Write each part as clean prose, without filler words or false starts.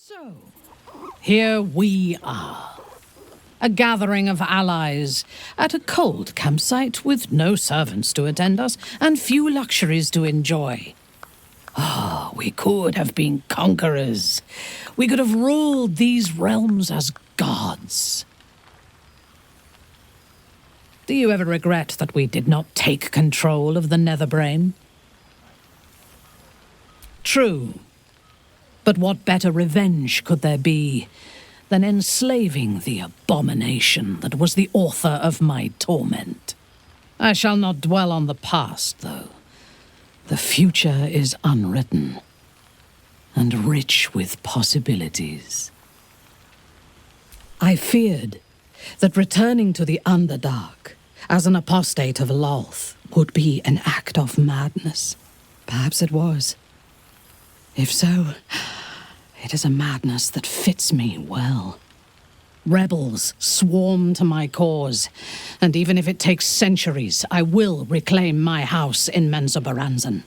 So, here we are. A gathering of allies at a cold campsite with no servants to attend us and few luxuries to enjoy. Ah, we could have been conquerors. We could have ruled these realms as gods. Do you ever regret that we did not take control of the Netherbrain? True. But what better revenge could there be than enslaving the abomination that was the author of my torment? I shall not dwell on the past, though. The future is unwritten and rich with possibilities. I feared that returning to the Underdark as an apostate of Lolth would be an act of madness. Perhaps it was. If so, it is a madness that fits me well. Rebels swarm to my cause, and even if it takes centuries, I will reclaim my house in Menzoberranzan.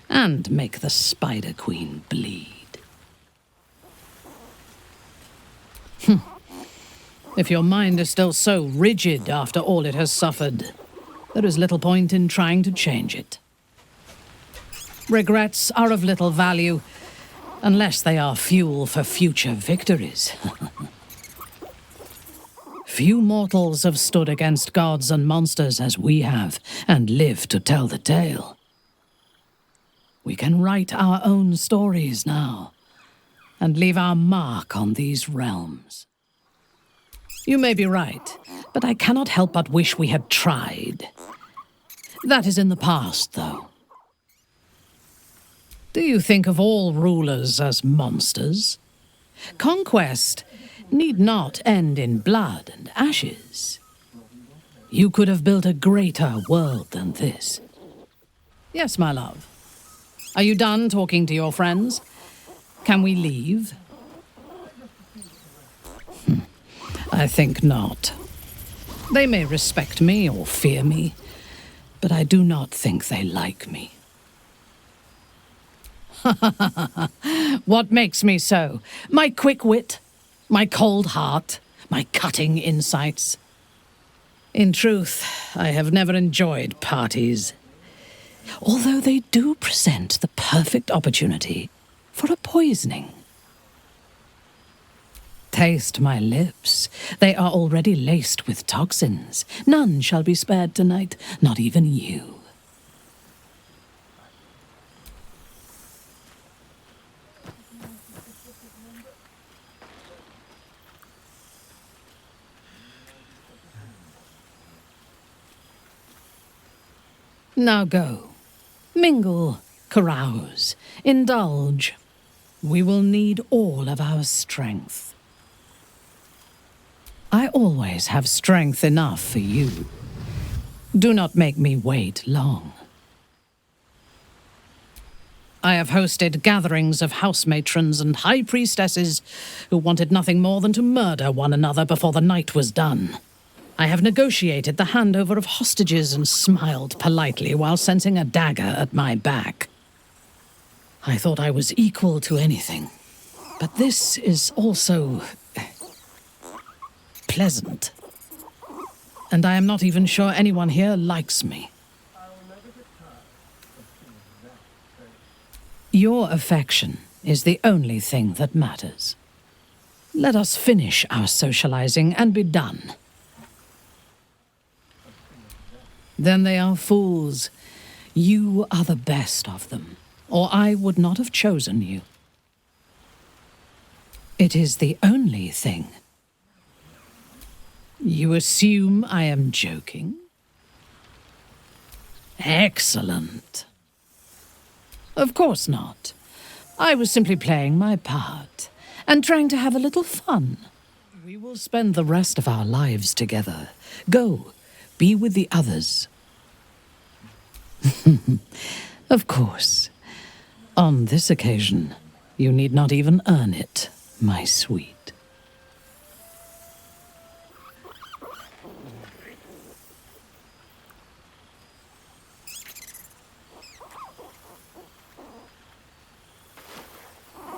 And make the Spider Queen bleed. If your mind is still so rigid after all it has suffered, there is little point in trying to change it. Regrets are of little value, unless they are fuel for future victories. Few mortals have stood against gods and monsters as we have, and lived to tell the tale. We can write our own stories now, and leave our mark on these realms. You may be right, but I cannot help but wish we had tried. That is in the past, though. Do you think of all rulers as monsters? Conquest need not end in blood and ashes. You could have built a greater world than this. Yes, my love. Are you done talking to your friends? Can we leave? I think not. They may respect me or fear me, but I do not think they like me. What makes me so? My quick wit, my cold heart, my cutting insights. In truth, I have never enjoyed parties, although they do present the perfect opportunity for a poisoning. Taste my lips. They are already laced with toxins. None shall be spared tonight, not even you. Now go. Mingle, carouse, indulge. We will need all of our strength. I always have strength enough for you. Do not make me wait long. I have hosted gatherings of house matrons and high priestesses who wanted nothing more than to murder one another before the night was done. I have negotiated the handover of hostages and smiled politely while sensing a dagger at my back. I thought I was equal to anything, but this is also pleasant. And I am not even sure anyone here likes me. Your affection is the only thing that matters. Let us finish our socializing and be done. Then they are fools. You are the best of them, or I would not have chosen you. It is the only thing. You assume I am joking? Excellent. Of course not. I was simply playing my part and trying to have a little fun. We will spend the rest of our lives together. Go, be with the others. Of course. On this occasion, you need not even earn it, my sweet.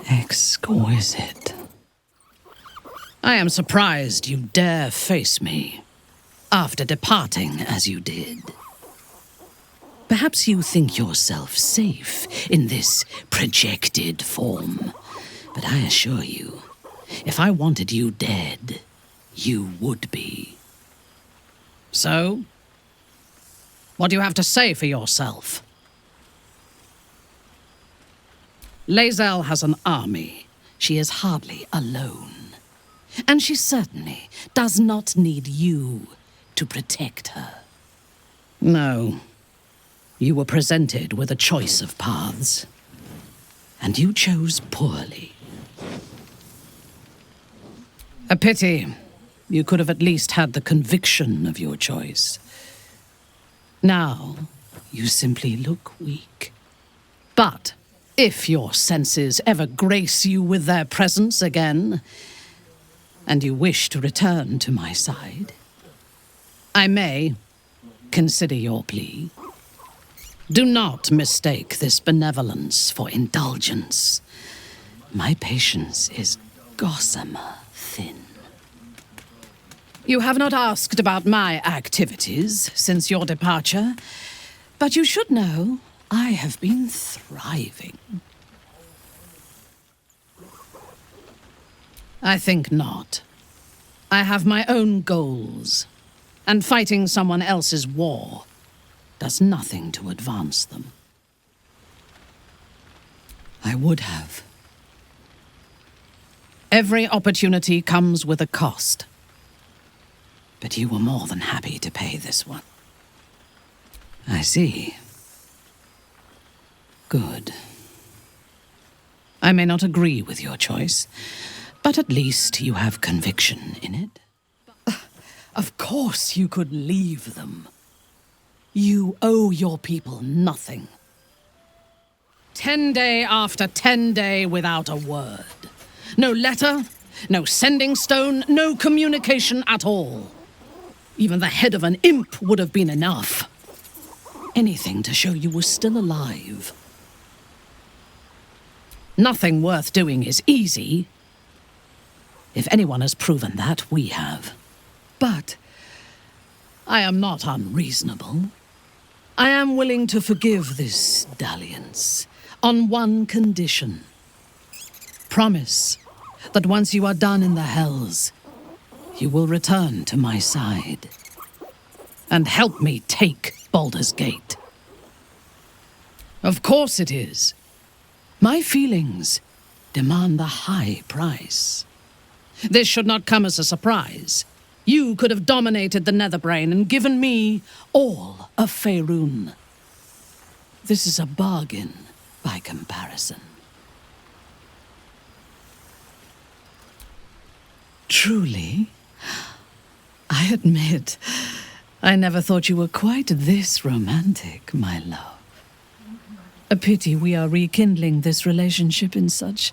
Exquisite. I am surprised you dare face me, after departing as you did. Perhaps you think yourself safe in this projected form, but I assure you, if I wanted you dead, you would be. So, what do you have to say for yourself? Lae'zel has an army. She is hardly alone. And she certainly does not need you to protect her. No. You were presented with a choice of paths, and you chose poorly. A pity. You could have at least had the conviction of your choice. Now, you simply look weak. But if your senses ever grace you with their presence again, and you wish to return to my side, I may consider your plea. Do not mistake this benevolence for indulgence. My patience is gossamer thin. You have not asked about my activities since your departure, but you should know I have been thriving. I think not. I have my own goals, and fighting someone else's war does nothing to advance them. I would have. Every opportunity comes with a cost, but you were more than happy to pay this one. I see. Good. I may not agree with your choice, but at least you have conviction in it. Of course you could leave them. You owe your people nothing. 10 day after 10 day without a word. No letter, no sending stone, no communication at all. Even the head of an imp would have been enough. Anything to show you were still alive. Nothing worth doing is easy. If anyone has proven that, we have. But I am not unreasonable. I am willing to forgive this dalliance on one condition. Promise that once you are done in the hells, you will return to my side and help me take Baldur's Gate. Of course it is. My feelings demand a high price. This should not come as a surprise. You could have dominated the Netherbrain and given me all of Faerun. This is a bargain by comparison. Truly, I admit, I never thought you were quite this romantic, my love. A pity we are rekindling this relationship in such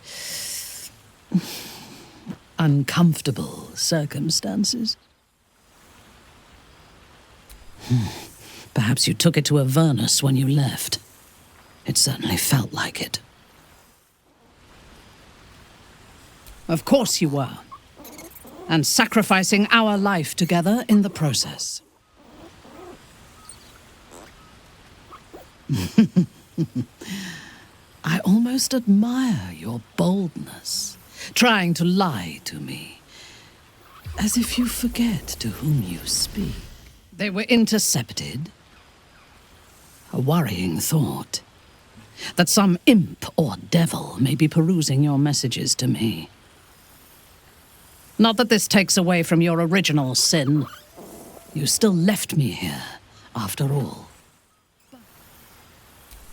uncomfortable circumstances. Perhaps you took it to Avernus when you left. It certainly felt like it. Of course you were. And sacrificing our life together in the process. I almost admire your boldness, trying to lie to me, as if you forget to whom you speak. They were intercepted. A worrying thought, that some imp or devil may be perusing your messages to me. Not that this takes away from your original sin. You still left me here, after all.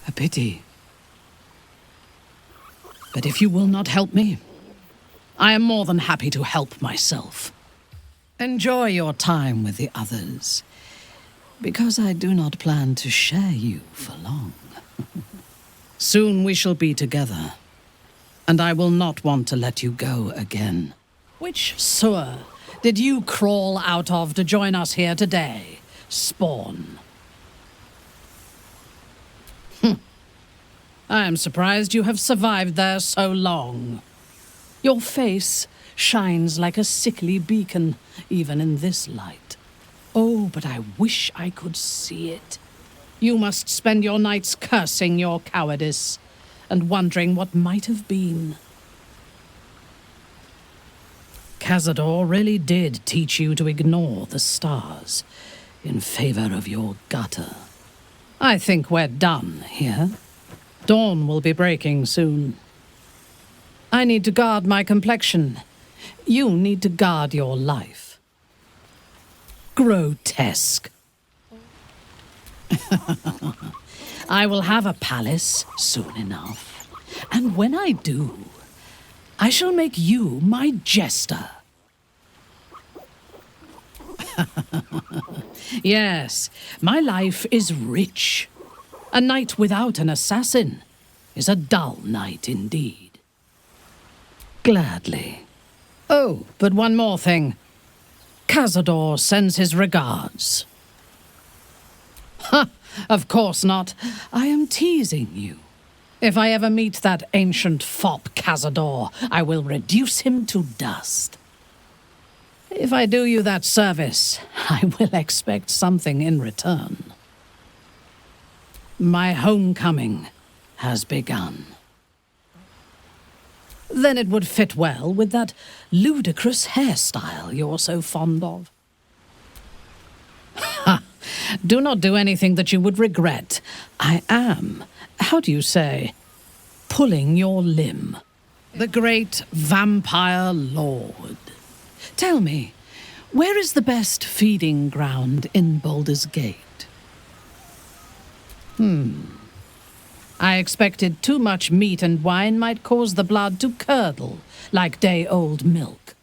A pity. But if you will not help me, I am more than happy to help myself. Enjoy your time with the others, because I do not plan to share you for long. Soon we shall be together, and I will not want to let you go again. Which sewer did you crawl out of to join us here today, Spawn? I am surprised you have survived there so long. Your face shines like a sickly beacon, even in this light. Oh, but I wish I could see it. You must spend your nights cursing your cowardice and wondering what might have been. Cazador really did teach you to ignore the stars in favor of your gutter. I think we're done here. Dawn will be breaking soon. I need to guard my complexion. You need to guard your life. Grotesque. I will have a palace soon enough. And when I do, I shall make you my jester. Yes, my life is rich. A night without an assassin is a dull night indeed. Gladly. Oh, but one more thing. Cazador sends his regards. Ha! Of course not. I am teasing you. If I ever meet that ancient fop Cazador, I will reduce him to dust. If I do you that service, I will expect something in return. My homecoming has begun. Then it would fit well with that ludicrous hairstyle you're so fond of. Ha! Do not do anything that you would regret. I am, how do you say, pulling your limb. The great vampire lord. Tell me, where is the best feeding ground in Baldur's Gate? I expected too much meat and wine might cause the blood to curdle like day-old milk.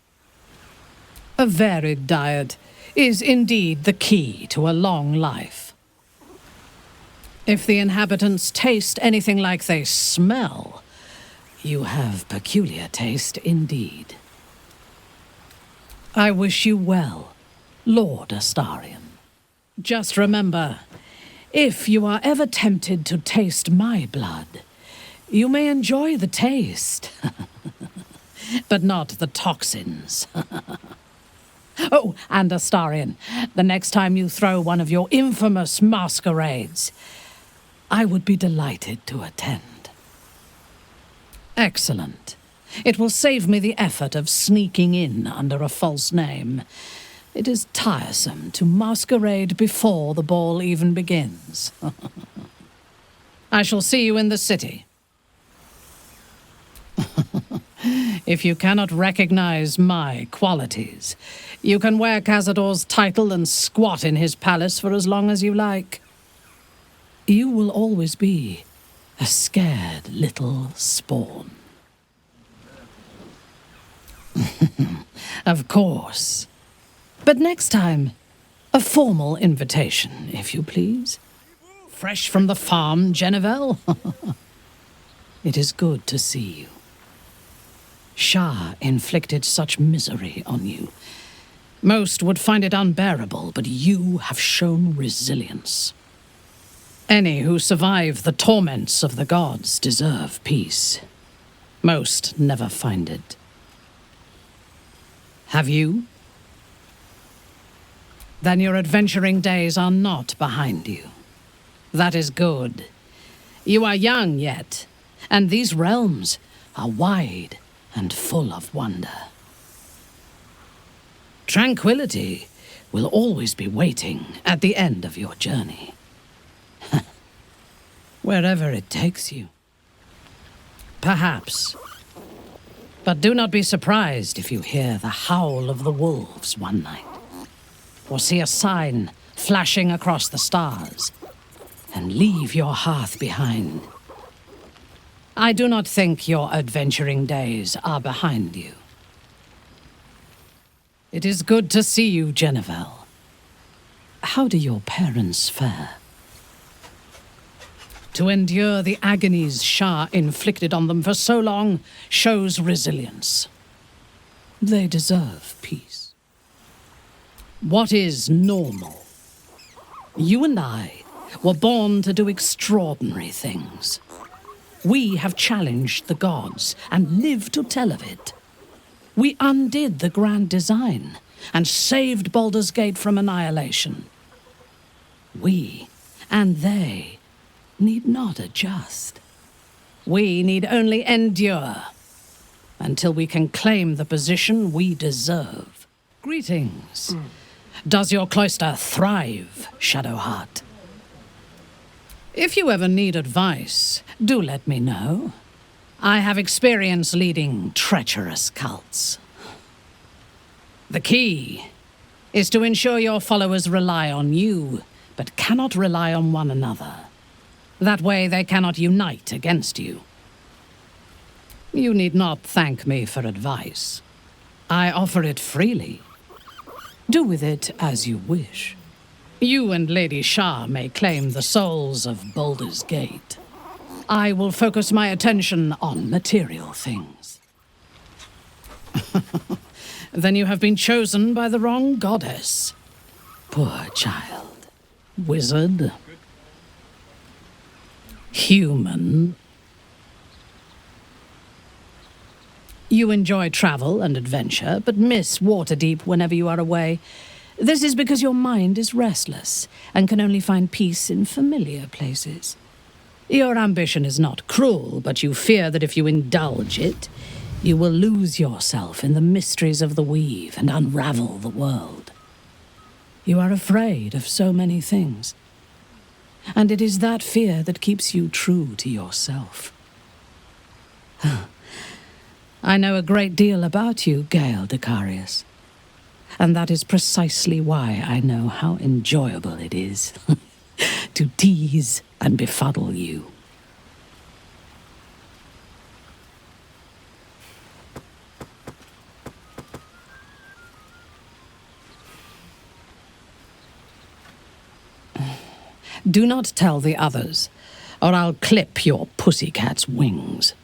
A varied diet is indeed the key to a long life. If the inhabitants taste anything like they smell, you have peculiar taste indeed. I wish you well, Lord Astarion. Just remember, if you are ever tempted to taste my blood, you may enjoy the taste, but not the toxins. Oh, and Astarion, the next time you throw one of your infamous masquerades, I would be delighted to attend. Excellent. It will save me the effort of sneaking in under a false name. It is tiresome to masquerade before the ball even begins. I shall see you in the city. If you cannot recognize my qualities, you can wear Cazador's title and squat in his palace for as long as you like. You will always be a scared little spawn. Of course. But next time, a formal invitation, if you please. Fresh from the farm, Genevieve? It is good to see you. Shah inflicted such misery on you. Most would find it unbearable, but you have shown resilience. Any who survive the torments of the gods deserve peace. Most never find it. Have you? Then your adventuring days are not behind you. That is good. You are young yet, and these realms are wide and full of wonder. Tranquility will always be waiting at the end of your journey. Wherever it takes you. Perhaps. But do not be surprised if you hear the howl of the wolves one night, or see a sign flashing across the stars, and leave your hearth behind. I do not think your adventuring days are behind you. It is good to see you, Genevieve. How do your parents fare? To endure the agonies Shah inflicted on them for so long shows resilience. They deserve peace. What is normal? You and I were born to do extraordinary things. We have challenged the gods and live to tell of it. We undid the grand design and saved Baldur's Gate from annihilation. We and they need not adjust. We need only endure until we can claim the position we deserve. Greetings. Does your cloister thrive, Shadowheart? If you ever need advice, do let me know. I have experience leading treacherous cults. The key is to ensure your followers rely on you, but cannot rely on one another. That way they cannot unite against you. You need not thank me for advice. I offer it freely. Do with it as you wish. You and Lady Shah may claim the souls of Baldur's Gate. I will focus my attention on material things. Then you have been chosen by the wrong goddess. Poor child. Wizard. Human. You enjoy travel and adventure, but miss Waterdeep whenever you are away. This is because your mind is restless and can only find peace in familiar places. Your ambition is not cruel, but you fear that if you indulge it, you will lose yourself in the mysteries of the weave and unravel the world. You are afraid of so many things, and it is that fear that keeps you true to yourself. I know a great deal about you, Gale Decarius, and that is precisely why I know how enjoyable it is to tease and befuddle you. Do not tell the others, or I'll clip your pussycat's wings.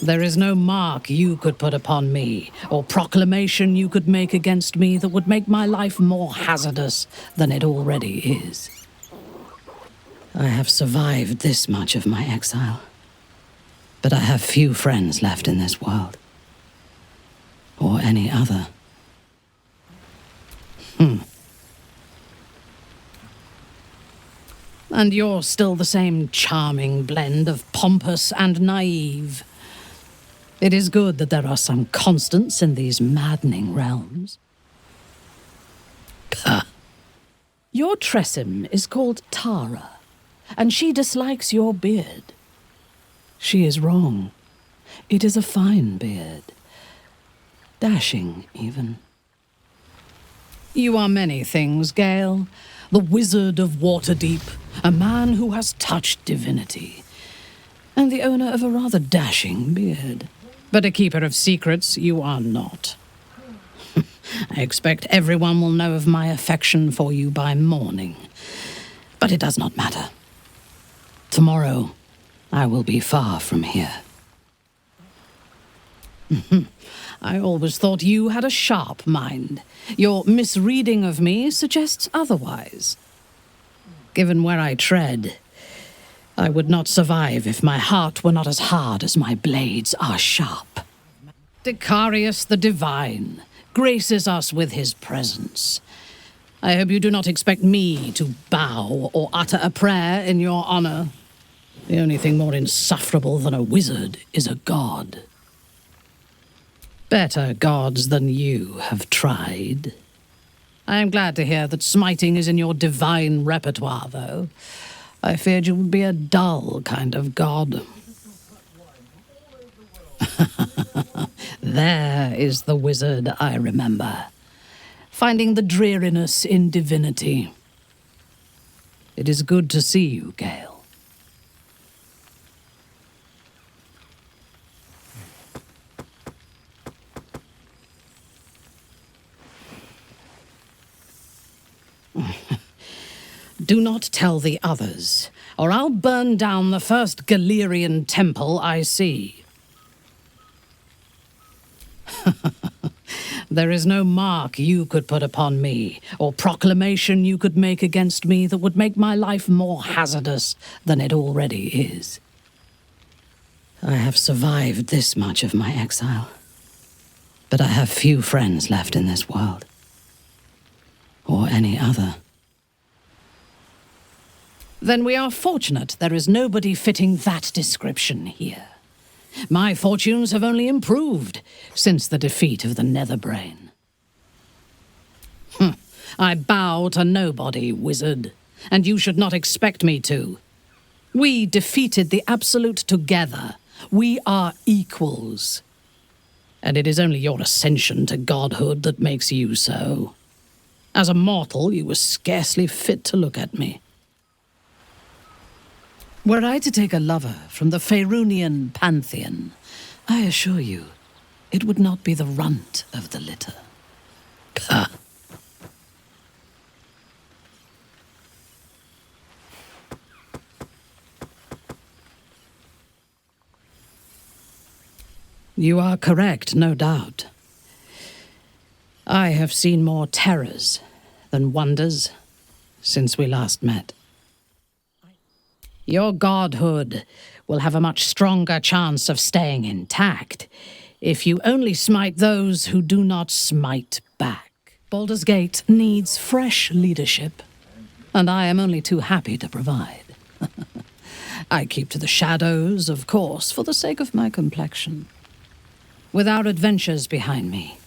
There is no mark you could put upon me, or proclamation you could make against me that would make my life more hazardous than it already is. I have survived this much of my exile, but I have few friends left in this world, or any other. And you're still the same charming blend of pompous and naive. It is good that there are some constants in these maddening realms. Your Tressim is called Tara, and she dislikes your beard. She is wrong. It is a fine beard. Dashing, even. You are many things, Gale. The Wizard of Waterdeep, a man who has touched divinity, and the owner of a rather dashing beard. But a keeper of secrets you are not. I expect everyone will know of my affection for you by morning, but it does not matter. Tomorrow, I will be far from here. I always thought you had a sharp mind. Your misreading of me suggests otherwise. Given where I tread, I would not survive if my heart were not as hard as my blades are sharp. Decarius the Divine graces us with his presence. I hope you do not expect me to bow or utter a prayer in your honor. The only thing more insufferable than a wizard is a god. Better gods than you have tried. I am glad to hear that smiting is in your divine repertoire, though. I feared you would be a dull kind of god. There is the wizard I remember, finding the dreariness in divinity. It is good to see you, Gale. Do not tell the others, or I'll burn down the first Galerian temple I see. There is no mark you could put upon me, or proclamation you could make against me that would make my life more hazardous than it already is. I have survived this much of my exile, but I have few friends left in this world, or any other. Then we are fortunate there is nobody fitting that description here. My fortunes have only improved since the defeat of the Netherbrain. I bow to nobody, wizard, and you should not expect me to. We defeated the Absolute together. We are equals. And it is only your ascension to godhood that makes you so. As a mortal, you were scarcely fit to look at me. Were I to take a lover from the Faerunian pantheon, I assure you, it would not be the runt of the litter. Pah! You are correct, no doubt. I have seen more terrors than wonders since we last met. Your godhood will have a much stronger chance of staying intact if you only smite those who do not smite back. Baldur's Gate needs fresh leadership, and I am only too happy to provide. I keep to the shadows, of course, for the sake of my complexion. With our adventures behind me,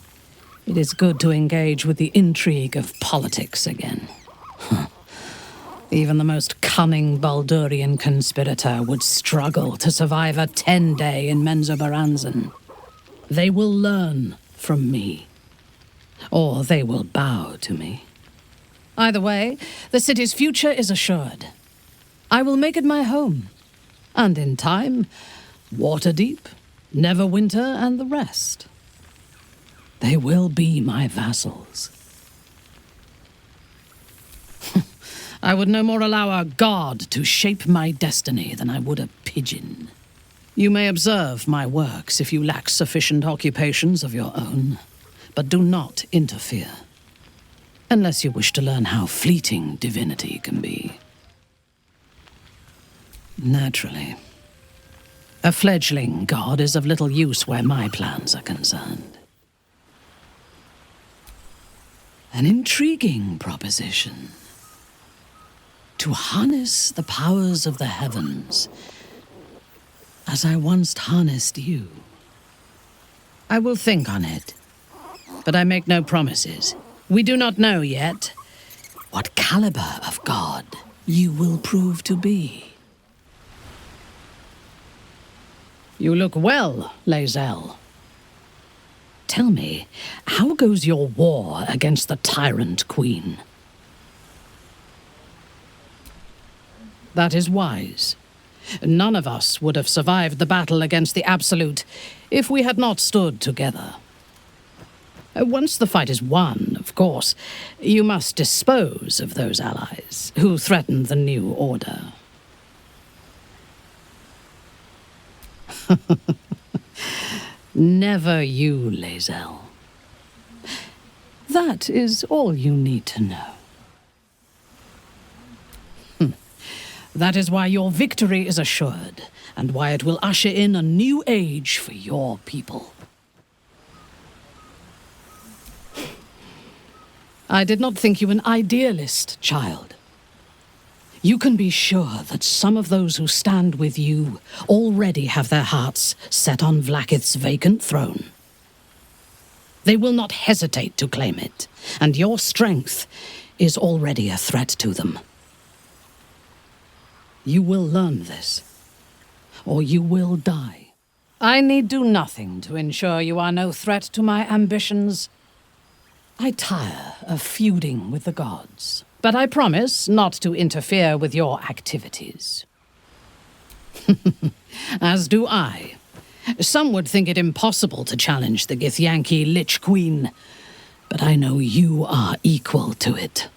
it is good to engage with the intrigue of politics again. Even the most cunning Baldurian conspirator would struggle to survive a 10-day in Menzoberranzan. They will learn from me, or they will bow to me. Either way, the city's future is assured. I will make it my home, and in time, Waterdeep, Neverwinter, and the rest. They will be my vassals. I would no more allow a god to shape my destiny than I would a pigeon. You may observe my works if you lack sufficient occupations of your own, but do not interfere, unless you wish to learn how fleeting divinity can be. Naturally, a fledgling god is of little use where my plans are concerned. An intriguing proposition. To harness the powers of the heavens, as I once harnessed you. I will think on it, but I make no promises. We do not know yet what caliber of god you will prove to be. You look well, Lae'zel. Tell me, how goes your war against the Tyrant Queen? That is wise. None of us would have survived the battle against the Absolute if we had not stood together. Once the fight is won, of course, you must dispose of those allies who threaten the new order. Never you, Lae'zel. That is all you need to know. That is why your victory is assured, and why it will usher in a new age for your people. I did not think you an idealist, child. You can be sure that some of those who stand with you already have their hearts set on Vlaakith's vacant throne. They will not hesitate to claim it, and your strength is already a threat to them. You will learn this, or you will die. I need do nothing to ensure you are no threat to my ambitions. I tire of feuding with the gods, but I promise not to interfere with your activities. As do I. Some would think it impossible to challenge the Githyanki Lich Queen, but I know you are equal to it.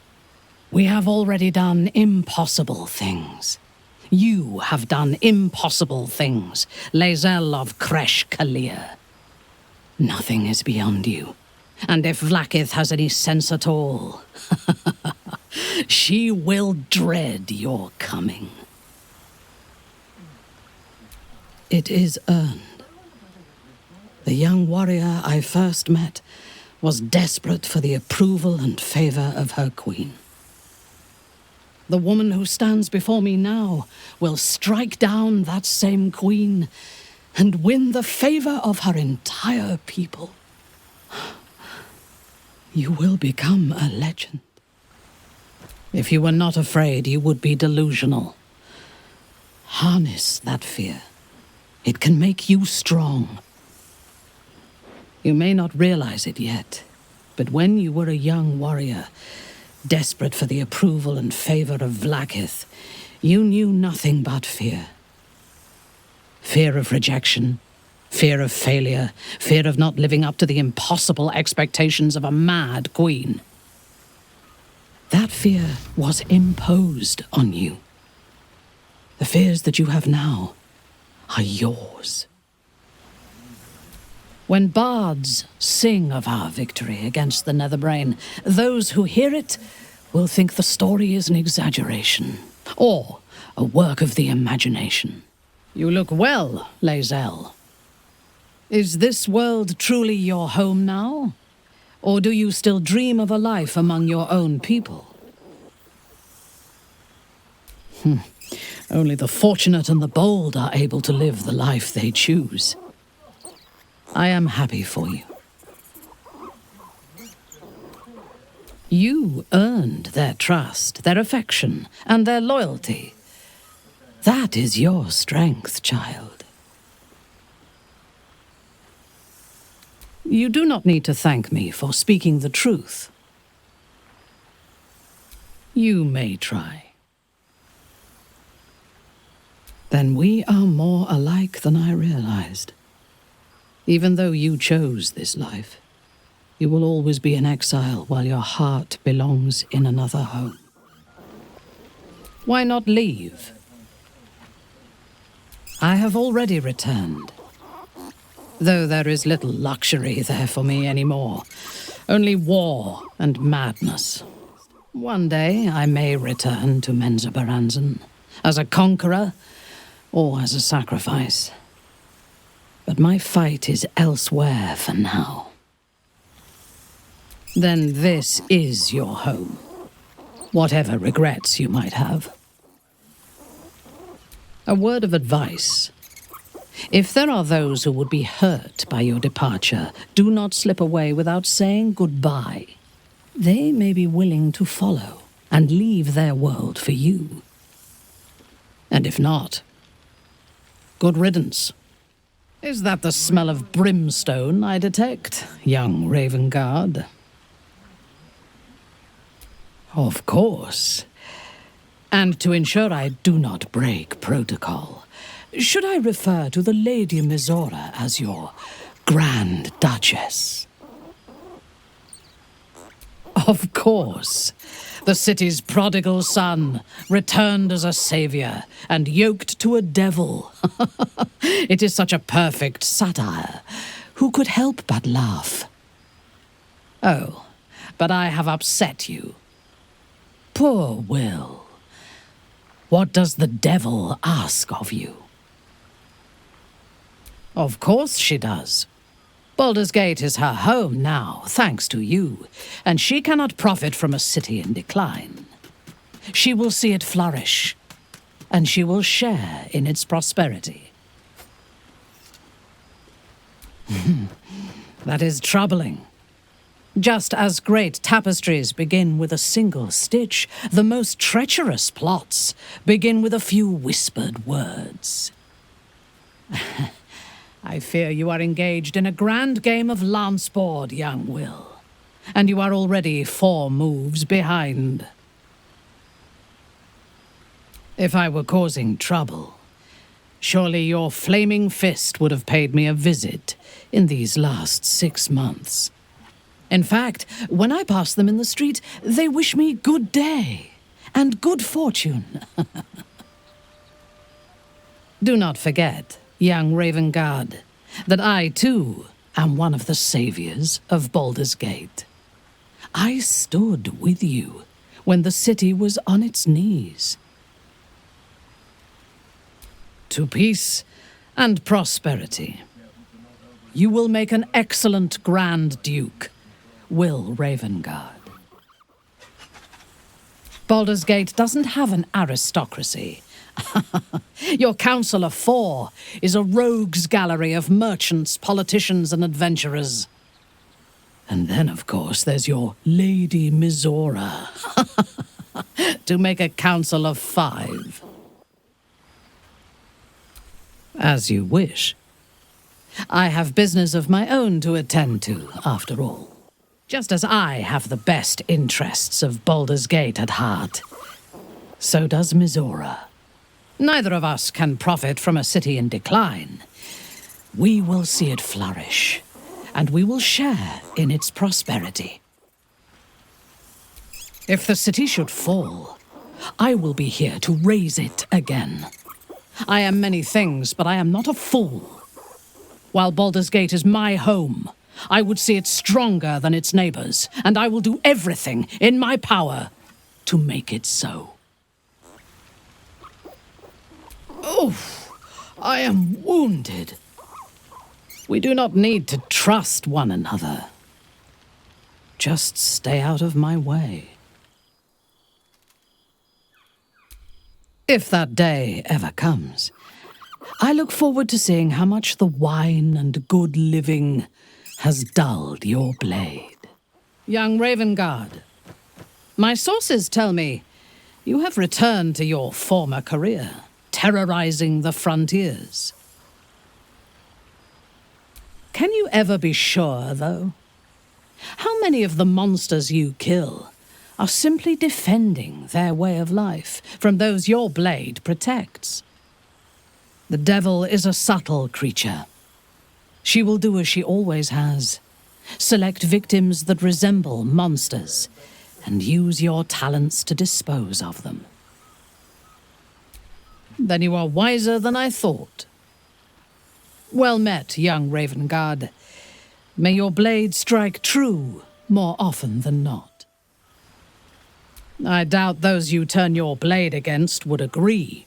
We have already done impossible things. You have done impossible things, Lae'zel of Kresh Kalir. Nothing is beyond you. And if Vlaakith has any sense at all, she will dread your coming. It is earned. The young warrior I first met was desperate for the approval and favor of her queen. The woman who stands before me now will strike down that same queen and win the favor of her entire people. You will become a legend. If you were not afraid, you would be delusional. Harness that fear. It can make you strong. You may not realize it yet, but when you were a young warrior, desperate for the approval and favor of Vlaakith, you knew nothing but fear. Fear of rejection, fear of failure, fear of not living up to the impossible expectations of a mad queen. That fear was imposed on you. The fears that you have now are yours. When bards sing of our victory against the Netherbrain, those who hear it will think the story is an exaggeration, or a work of the imagination. You look well, Lae'zel. Is this world truly your home now? Or do you still dream of a life among your own people? Only the fortunate and the bold are able to live the life they choose. I am happy for you. You earned their trust, their affection, and their loyalty. That is your strength, child. You do not need to thank me for speaking the truth. You may try. Then we are more alike than I realized. Even though you chose this life, you will always be in exile while your heart belongs in another home. Why not leave? I have already returned, though there is little luxury there for me anymore. Only war and madness. One day I may return to Menzoberranzan, as a conqueror or as a sacrifice. But my fight is elsewhere for now. Then this is your home, whatever regrets you might have. A word of advice. If there are those who would be hurt by your departure, do not slip away without saying goodbye. They may be willing to follow and leave their world for you. And if not, good riddance. Is that the smell of brimstone I detect, young Raven Guard? Of course. And to ensure I do not break protocol, should I refer to the Lady Mizora as your Grand Duchess? Of course. The city's prodigal son, returned as a savior and yoked to a devil. It is such a perfect satire. Who could help but laugh? Oh, but I have upset you. Poor Will. What does the devil ask of you? Of course she does. Baldur's Gate is her home now, thanks to you, and she cannot profit from a city in decline. She will see it flourish, and she will share in its prosperity. That is troubling. Just as great tapestries begin with a single stitch, the most treacherous plots begin with a few whispered words. I fear you are engaged in a grand game of lanceboard, young Will, and you are already 4 moves behind. If I were causing trouble, surely your flaming fist would have paid me a visit in these last 6 months. In fact, when I pass them in the street, they wish me good day and good fortune. Do not forget, young Raven Guard, that I, too, am one of the saviors of Baldur's Gate. I stood with you when the city was on its knees. To peace and prosperity. You will make an excellent Grand Duke, Will Ravengard. Baldur's Gate doesn't have an aristocracy. Your Council of Four is a rogues gallery of merchants, politicians, and adventurers. And then, of course, there's your Lady Minthara, to make a Council of Five. As you wish. I have business of my own to attend to, after all. Just as I have the best interests of Baldur's Gate at heart, so does Minthara. Neither of us can profit from a city in decline. We will see it flourish, and we will share in its prosperity. If the city should fall, I will be here to raise it again. I am many things, but I am not a fool. While Baldur's Gate is my home, I would see it stronger than its neighbors, and I will do everything in my power to make it so. Oh, I am wounded. We do not need to trust one another. Just stay out of my way. If that day ever comes, I look forward to seeing how much the wine and good living has dulled your blade. Young Ravengard, my sources tell me you have returned to your former career, terrorizing the frontiers. Can you ever be sure, though? How many of the monsters you kill are simply defending their way of life from those your blade protects? The devil is a subtle creature. She will do as she always has. Select victims that resemble monsters, and use your talents to dispose of them. Then you are wiser than I thought. Well met, young Ravengard. May your blade strike true more often than not. I doubt those you turn your blade against would agree.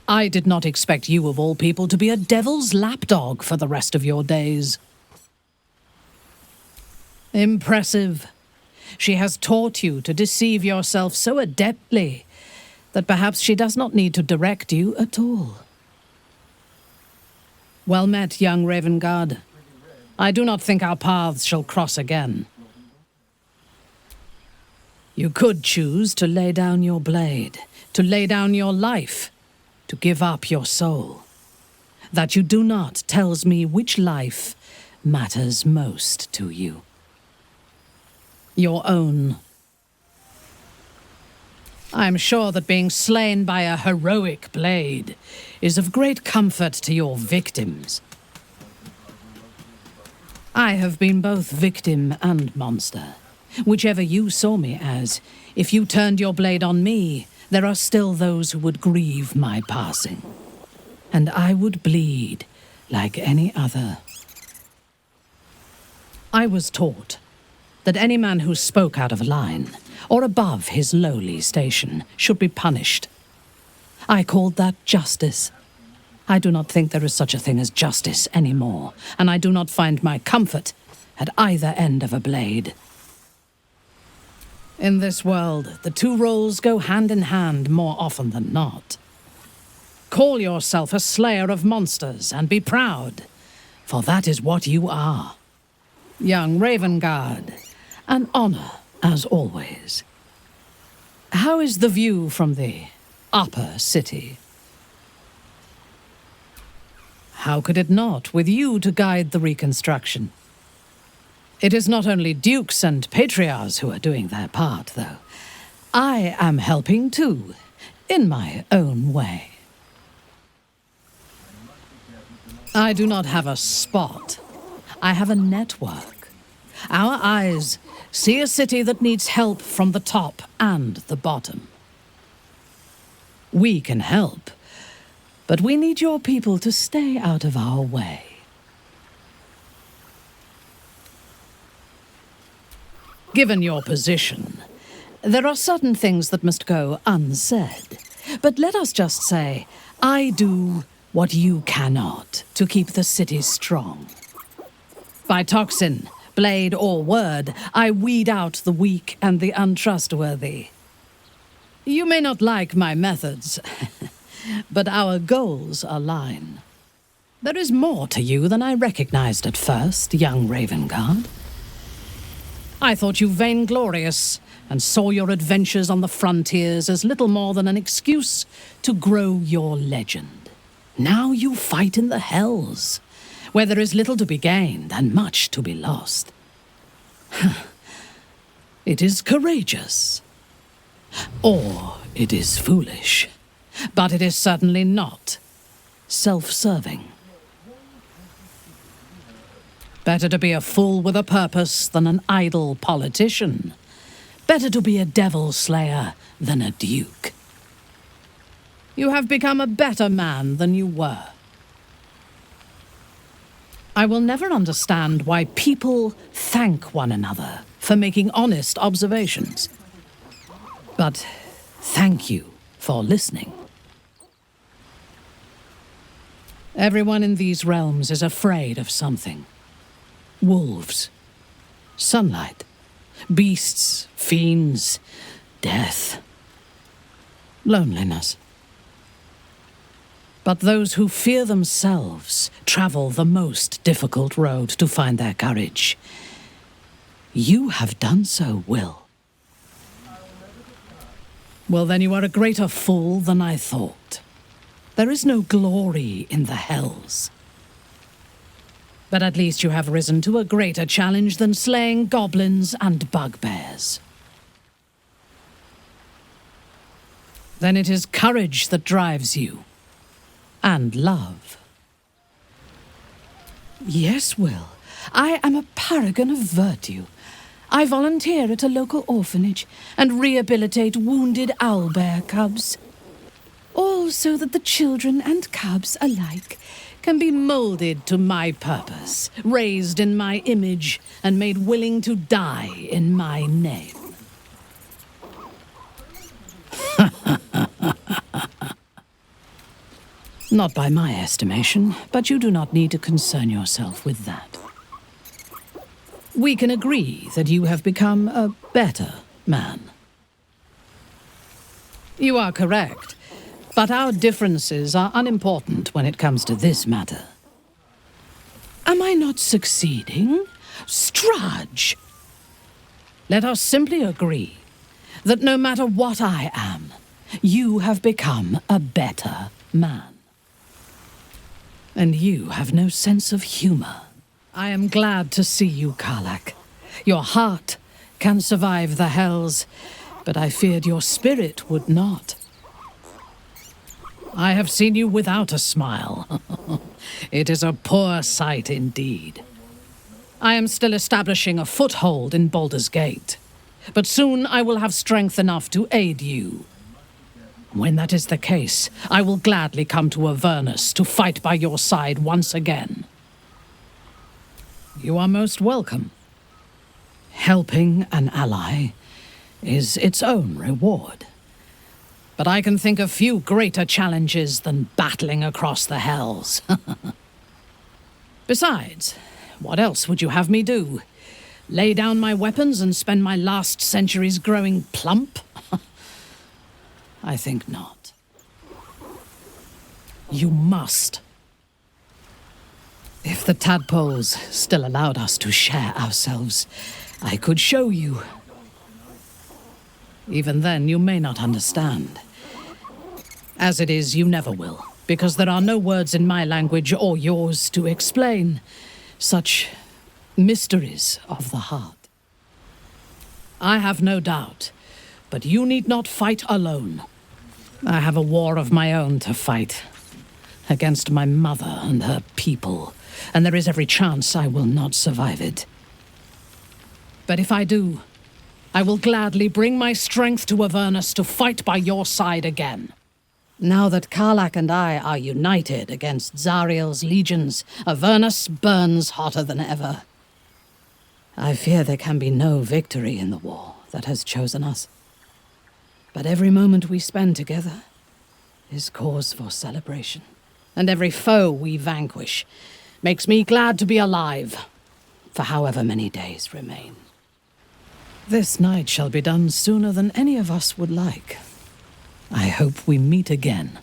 I did not expect you, of all people, to be a devil's lapdog for the rest of your days. Impressive. She has taught you to deceive yourself so adeptly that perhaps she does not need to direct you at all. Well met, young Ravengard. I do not think our paths shall cross again. You could choose to lay down your blade, to lay down your life, to give up your soul. That you do not tells me which life matters most to you. Your own. I am sure that being slain by a heroic blade is of great comfort to your victims. I have been both victim and monster. Whichever you saw me as, if you turned your blade on me, there are still those who would grieve my passing. And I would bleed like any other. I was taught that any man who spoke out of line, or above his lowly station, should be punished. I called that justice. I do not think there is such a thing as justice anymore, and I do not find my comfort at either end of a blade. In this world, the two roles go hand in hand more often than not. Call yourself a slayer of monsters and be proud, for that is what you are. Young Ravengard, an honor as always. How is the view from the upper city? How could it not, with you to guide the reconstruction? It is not only dukes and patriarchs who are doing their part, though. I am helping too, in my own way. I do not have a spot. I have a network. Our eyes see a city that needs help from the top and the bottom. We can help, but we need your people to stay out of our way. Given your position, there are certain things that must go unsaid. But let us just say, I do what you cannot to keep the city strong. By toxin, blade, or word, I weed out the weak and the untrustworthy. You may not like my methods, but our goals align. There is more to you than I recognized at first, young Ravenguard. I thought you vainglorious, and saw your adventures on the frontiers as little more than an excuse to grow your legend. Now you fight in the hells, where there is little to be gained and much to be lost. It is courageous. Or it is foolish. But it is certainly not self-serving. Better to be a fool with a purpose than an idle politician. Better to be a devil slayer than a duke. You have become a better man than you were. I will never understand why people thank one another for making honest observations. But thank you for listening. Everyone in these realms is afraid of something. Wolves, sunlight, beasts, fiends, death, loneliness. But those who fear themselves travel the most difficult road to find their courage. You have done so, Will. Well, then you are a greater fool than I thought. There is no glory in the hells. But at least you have risen to a greater challenge than slaying goblins and bugbears. Then it is courage that drives you. And love. Yes, Will. I am a paragon of virtue. I volunteer at a local orphanage and rehabilitate wounded owlbear cubs. All so that the children and cubs alike can be molded to my purpose, raised in my image, and made willing to die in my name. Not by my estimation, but you do not need to concern yourself with that. We can agree that you have become a better man. You are correct, but our differences are unimportant when it comes to this matter. Am I not succeeding? Strudge! Let us simply agree that no matter what I am, you have become a better man. And you have no sense of humor. I am glad to see you, Karlach. Your heart can survive the hells, but I feared your spirit would not. I have seen you without a smile. It is a poor sight indeed. I am still establishing a foothold in Baldur's Gate, but soon I will have strength enough to aid you. When that is the case, I will gladly come to Avernus to fight by your side once again. You are most welcome. Helping an ally is its own reward. But I can think of few greater challenges than battling across the hells. Besides, what else would you have me do? Lay down my weapons and spend my last centuries growing plump? I think not. You must. If the tadpoles still allowed us to share ourselves, I could show you. Even then, you may not understand. As it is, you never will, because there are no words in my language or yours to explain such mysteries of the heart. I have no doubt, but you need not fight alone. I have a war of my own to fight, against my mother and her people, and there is every chance I will not survive it. But if I do, I will gladly bring my strength to Avernus to fight by your side again. Now that Karlach and I are united against Zariel's legions, Avernus burns hotter than ever. I fear there can be no victory in the war that has chosen us. But every moment we spend together is cause for celebration. And every foe we vanquish makes me glad to be alive, for however many days remain. This night shall be done sooner than any of us would like. I hope we meet again.